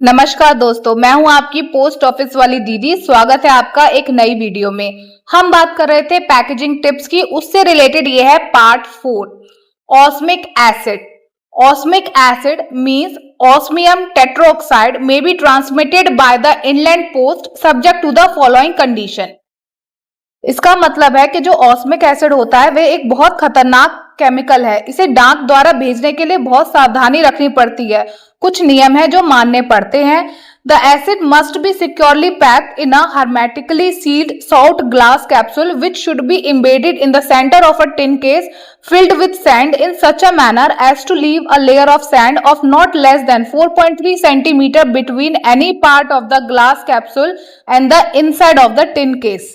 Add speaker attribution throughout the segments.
Speaker 1: नमस्कार दोस्तों, मैं हूं आपकी पोस्ट ऑफिस वाली दीदी। स्वागत है आपका एक नई वीडियो में। हम बात कर रहे थे पैकेजिंग टिप्स की, उससे रिलेटेड ये है part 4, osmic acid. Osmic acid means osmium tetroxide may be transmitted by the inland post subject to the following condition। इसका मतलब है कि जो ऑस्मिक एसिड होता है वह एक बहुत खतरनाक केमिकल है। इसे डाक द्वारा भेजने के लिए बहुत सावधानी रखनी पड़ती है। कुछ नियम है जो मानने पड़ते हैं। The acid must be securely packed in a hermetically sealed salt glass capsule which should be embedded in the center of a tin case filled with sand in such a manner as to leave a layer of sand of not less than 4.3 centimeter between any part of the glass capsule and the inside of the tin case।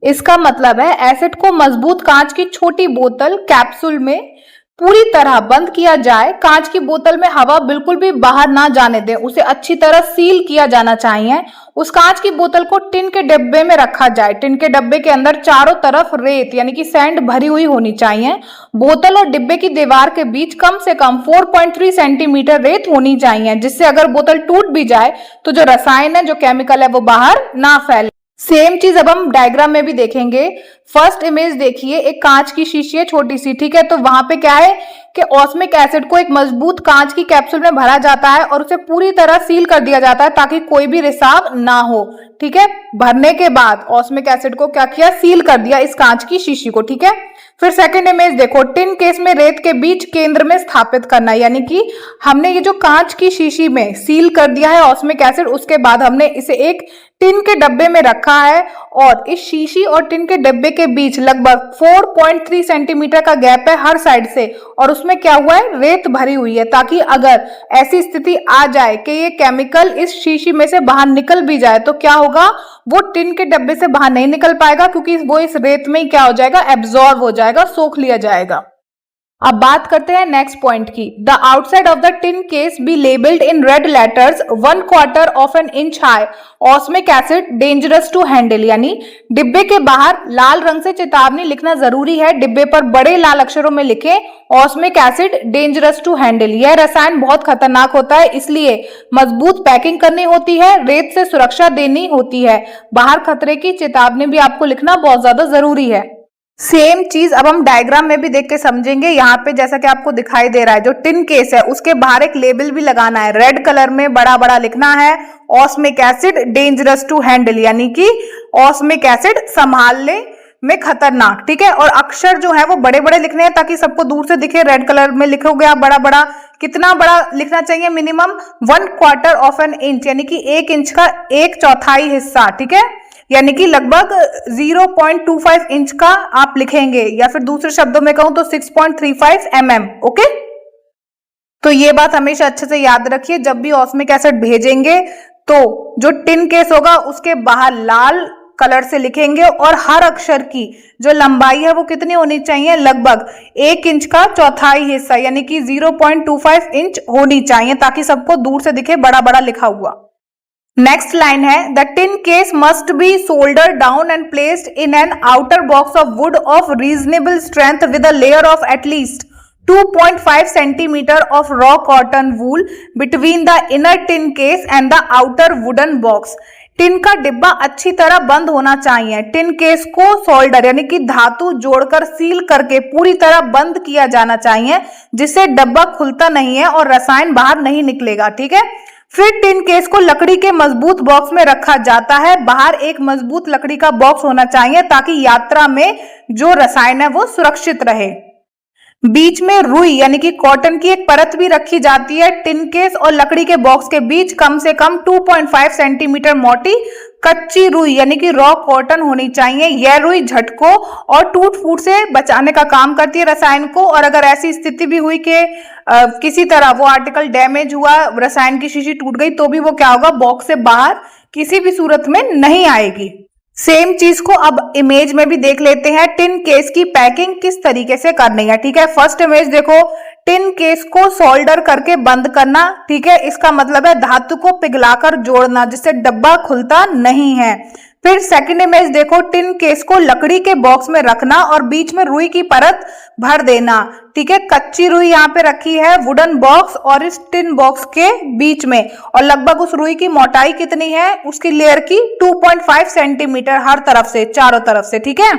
Speaker 1: इसका मतलब है acid को मजबूत कांच की छोटी बोतल capsule में पूरी तरह बंद किया जाए। कांच की बोतल में हवा बिल्कुल भी बाहर ना जाने दें। उसे अच्छी तरह सील किया जाना चाहिए। उस कांच की बोतल को टिन के डिब्बे में रखा जाए। टिन के डिब्बे के अंदर चारों तरफ रेत यानी कि सैंड भरी हुई होनी चाहिए। बोतल और डिब्बे की दीवार के बीच कम से कम 4.3 सेंटीमीटर रेत होनी चाहिए, जिससे अगर बोतल टूट भी जाए तो जो रसायन है, जो केमिकल है, वो बाहर ना फैले। सेम चीज अब हम डायग्राम में भी देखेंगे। फर्स्ट इमेज देखिए, एक कांच की शीशी है छोटी सी, ठीक है। तो वहां पे क्या है कि ऑस्मिक एसिड को एक मजबूत कांच की कैप्सूल में भरा जाता है और उसे पूरी तरह सील कर दिया जाता है ताकि कोई भी रिसाव ना हो, ठीक है। भरने के बाद ऑस्मिक एसिड को क्या किया, सील कर दिया इस कांच की शीशी को, ठीक है। फिर सेकंड इमेज देखो, टिन केस में रेत के बीच केंद्र में स्थापित करना, यानी कि हमने ये जो कांच की शीशी में सील कर दिया है ऑस्मिक एसिड, उसके बाद हमने इसे एक टिन के डब्बे में रखा है और इस शीशी और टिन के डब्बे के बीच लगभग 4.3 सेंटीमीटर का गैप है हर साइड से, और उसमें क्या हुआ है, रेत भरी हुई है, ताकि अगर ऐसी स्थिति आ जाए कि ये केमिकल इस शीशी में से बाहर निकल भी जाए तो क्या होगा, वो टिन के डब्बे से बाहर नहीं निकल पाएगा, क्योंकि वो इस रेत में ही क्या हो जाएगा, एब्जॉर्ब हो जाएगा, सोख लिया जाएगा। अब बात करते हैं नेक्स्ट पॉइंट की। The outside of the tin case be labelled in red letters 1/4 of an inch high, osmic acid dangerous to handle, यानी डिब्बे के बाहर लाल रंग से चेतावनी लिखना जरूरी है। डिब्बे पर बड़े लाल अक्षरों में लिखें ऑस्मिक एसिड डेंजरस टू हैंडल। यह रसायन बहुत खतरनाक होता है, इसलिए मजबूत पैकिंग करनी होती है, रेत से सुरक्षा देनी होती है। बाहर खतरे की चेतावनी भी आपको लिखना बहुत ज्यादा जरूरी है। सेम चीज अब हम डायग्राम में भी देख के समझेंगे। यहाँ पे जैसा कि आपको दिखाई दे रहा है, जो टिन केस है उसके बाहर एक लेबल भी लगाना है, रेड कलर में बड़ा बड़ा लिखना है ऑस्मिक एसिड डेंजरस टू हैंडल, यानी कि ऑस्मिक एसिड संभालने में खतरनाक, ठीक है। और अक्षर जो है वो बड़े बड़े लिखने हैं ताकि सबको दूर से दिखे। रेड कलर में लिखोगे आप बड़ा बड़ा, कितना बड़ा लिखना चाहिए, मिनिमम 1/4 ऑफ एन इंच, यानी कि 1 इंच का 1/4 हिस्सा, ठीक है, यानी कि लगभग 0.25 इंच का आप लिखेंगे, या फिर दूसरे शब्दों में कहूं तो 6.35 mm, ओके। तो ये बात हमेशा अच्छे से याद रखिए, जब भी ऑस्मिक एसिड भेजेंगे तो जो टिन केस होगा उसके बाहर लाल कलर से लिखेंगे, और हर अक्षर की जो लंबाई है वो कितनी होनी चाहिए, लगभग 1 इंच का 1/4 हिस्सा, यानी कि 0.25 इंच होनी चाहिए, ताकि सबको दूर से दिखे बड़ा बड़ा लिखा हुआ। नेक्स्ट लाइन है, the tin case must be solder down and placed in an outer box of wood of reasonable strength with a layer of at least 2.5 centimetre of raw cotton wool between the inner tin case and the outer wooden box. Tin का डिब्बा अच्छी तरह बंद होना चाहिए। Tin case को solder यानी कि धातु जोड़कर सील करके पूरी तरह बंद किया जाना चाहिए, जिससे डब्बा खुलता नहीं है और रसायन बाहर नहीं निकलेगा, ठीक है। फिर टिन केस को लकड़ी के मजबूत बॉक्स में रखा जाता है। बाहर एक मजबूत लकड़ी का बॉक्स होना चाहिए ताकि यात्रा में जो रसायन है वो सुरक्षित रहे। बीच में रुई यानी कि कॉटन की एक परत भी रखी जाती है। टिन केस और लकड़ी के बॉक्स के बीच कम से कम 2.5 सेंटीमीटर मोटी कच्ची रुई यानी कि रॉ कॉटन होनी चाहिए। यह रुई झटकों और टूट फूट से बचाने का काम करती है रसायन को, और अगर ऐसी स्थिति भी हुई कि किसी तरह वो आर्टिकल डैमेज हुआ, रसायन की शीशी टूट गई, तो भी वो क्या होगा, बॉक्स से बाहर किसी भी सूरत में नहीं आएगी। सेम चीज को अब इमेज में भी देख लेते हैं, टिन केस की पैकिंग किस तरीके से करनी है, ठीक है। फर्स्ट इमेज देखो, टिन केस को सोल्डर करके बंद करना, ठीक है। इसका मतलब है धातु को पिघलाकर जोड़ना, जिससे डब्बा खुलता नहीं है। फिर सेकंड इमेज देखो, टिन केस को लकड़ी के बॉक्स में रखना और बीच में रुई की परत भर देना। ठीक है, कच्ची रुई यहाँ पे रखी है वुडन बॉक्स और इस टिन बॉक्स के बीच में, और लगभग उस रुई की मोटाई कितनी है उसकी लेयर की 2.5 सेंटीमीटर हर तरफ से, चारों तरफ से। ठीक है,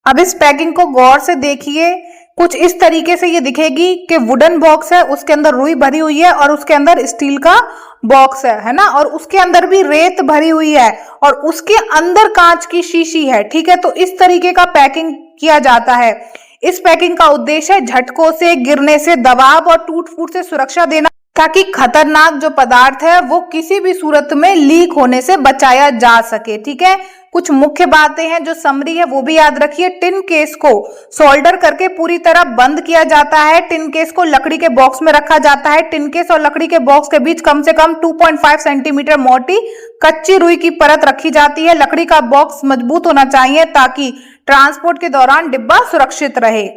Speaker 1: अब इस पैकिंग को गौर से देखिए, कुछ इस तरीके से ये दिखेगी कि वुडन बॉक्स है, उसके अंदर रुई भरी हुई है और उसके अंदर स्टील का बॉक्स है ना, और उसके अंदर भी रेत भरी हुई है और उसके अंदर कांच की शीशी है। ठीक है, तो इस तरीके का पैकिंग किया जाता है। इस पैकिंग का उद्देश्य है झटकों से, गिरने से, दबाव और टूट फूट से सुरक्षा देना, ताकि खतरनाक जो पदार्थ है वो किसी भी सूरत में लीक होने से बचाया जा सके। ठीक है, कुछ मुख्य बातें हैं जो समरी है वो भी याद रखिए। टिन केस को सोल्डर करके पूरी तरह बंद किया जाता है। टिन केस को लकड़ी के बॉक्स में रखा जाता है। टिन केस और लकड़ी के बॉक्स के बीच कम से कम 2.5 सेंटीमीटर मोटी कच्ची रुई की परत रखी जाती है। लकड़ी का बॉक्स मजबूत होना चाहिए ताकि ट्रांसपोर्ट के दौरान डिब्बा सुरक्षित रहे।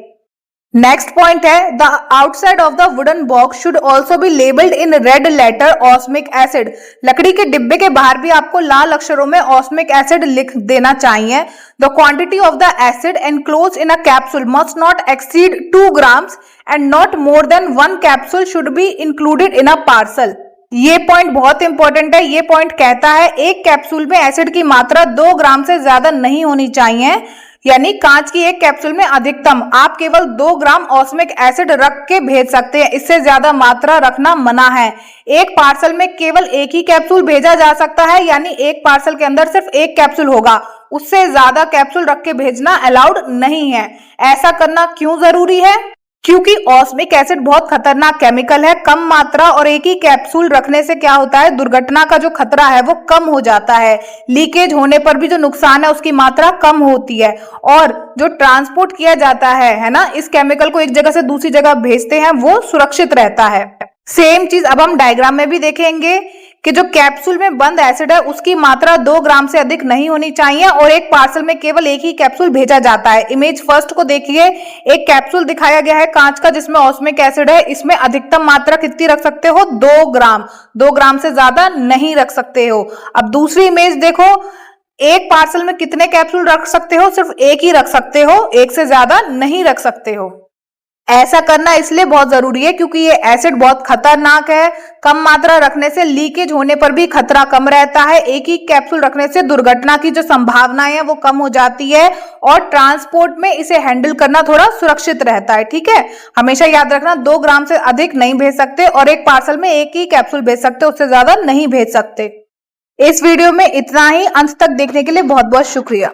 Speaker 1: नेक्स्ट पॉइंट है, the outside of the wooden box should also be labelled in red letter osmic acid. लकड़ी के डिब्बे के बाहर भी आपको लाल अक्षरों में ऑस्मिक एसिड लिख देना चाहिए। The quantity of the acid enclose in a capsule must not exceed 2 grams and not more than 1 capsule should be included in a parcel. ये पॉइंट बहुत इंपॉर्टेंट है। ये पॉइंट कहता है एक कैप्सूल में एसिड की मात्रा 2 ग्राम से ज्यादा नहीं होनी चाहिए, यानी कांच की एक कैप्सूल में अधिकतम आप केवल 2 ग्राम ऑस्मिक एसिड रख के भेज सकते हैं, इससे ज्यादा मात्रा रखना मना है। एक पार्सल में केवल एक ही कैप्सूल भेजा जा सकता है, यानी एक पार्सल के अंदर सिर्फ एक कैप्सूल होगा, उससे ज्यादा कैप्सूल रख के भेजना अलाउड नहीं है। ऐसा करना क्यों जरूरी है? क्योंकि ऑस्मिक एसिड बहुत खतरनाक केमिकल है। कम मात्रा और एक ही कैप्सूल रखने से क्या होता है, दुर्घटना का जो खतरा है वो कम हो जाता है। लीकेज होने पर भी जो नुकसान है उसकी मात्रा कम होती है, और जो ट्रांसपोर्ट किया जाता है ना, इस केमिकल को एक जगह से दूसरी जगह भेजते हैं, वो सुरक्षित रहता है। सेम चीज अब हम डायग्राम में भी देखेंगे कि जो कैप्सूल में बंद एसिड है उसकी मात्रा 2 ग्राम से अधिक नहीं होनी चाहिए और एक पार्सल में केवल एक ही कैप्सूल भेजा जाता है। इमेज फर्स्ट को देखिए, एक कैप्सूल दिखाया गया है कांच का जिसमें ऑस्मिक एसिड है। इसमें अधिकतम मात्रा कितनी रख सकते हो? 2 ग्राम। 2 ग्राम से ज्यादा नहीं रख सकते हो। अब दूसरी इमेज देखो, एक पार्सल में कितने कैप्सूल रख सकते हो? सिर्फ एक ही रख सकते हो, एक से ज्यादा नहीं रख सकते हो। ऐसा करना इसलिए बहुत जरूरी है क्योंकि ये एसिड बहुत खतरनाक है। कम मात्रा रखने से लीकेज होने पर भी खतरा कम रहता है। एक ही कैप्सूल रखने से दुर्घटना की जो संभावनाएं है वो कम हो जाती है और ट्रांसपोर्ट में इसे हैंडल करना थोड़ा सुरक्षित रहता है। ठीक है, हमेशा याद रखना 2 ग्राम से अधिक नहीं भेज सकते और एक पार्सल में एक ही कैप्सूल भेज सकते, उससे ज्यादा नहीं भेज सकते। इस वीडियो में इतना ही। अंत तक देखने के लिए बहुत बहुत शुक्रिया।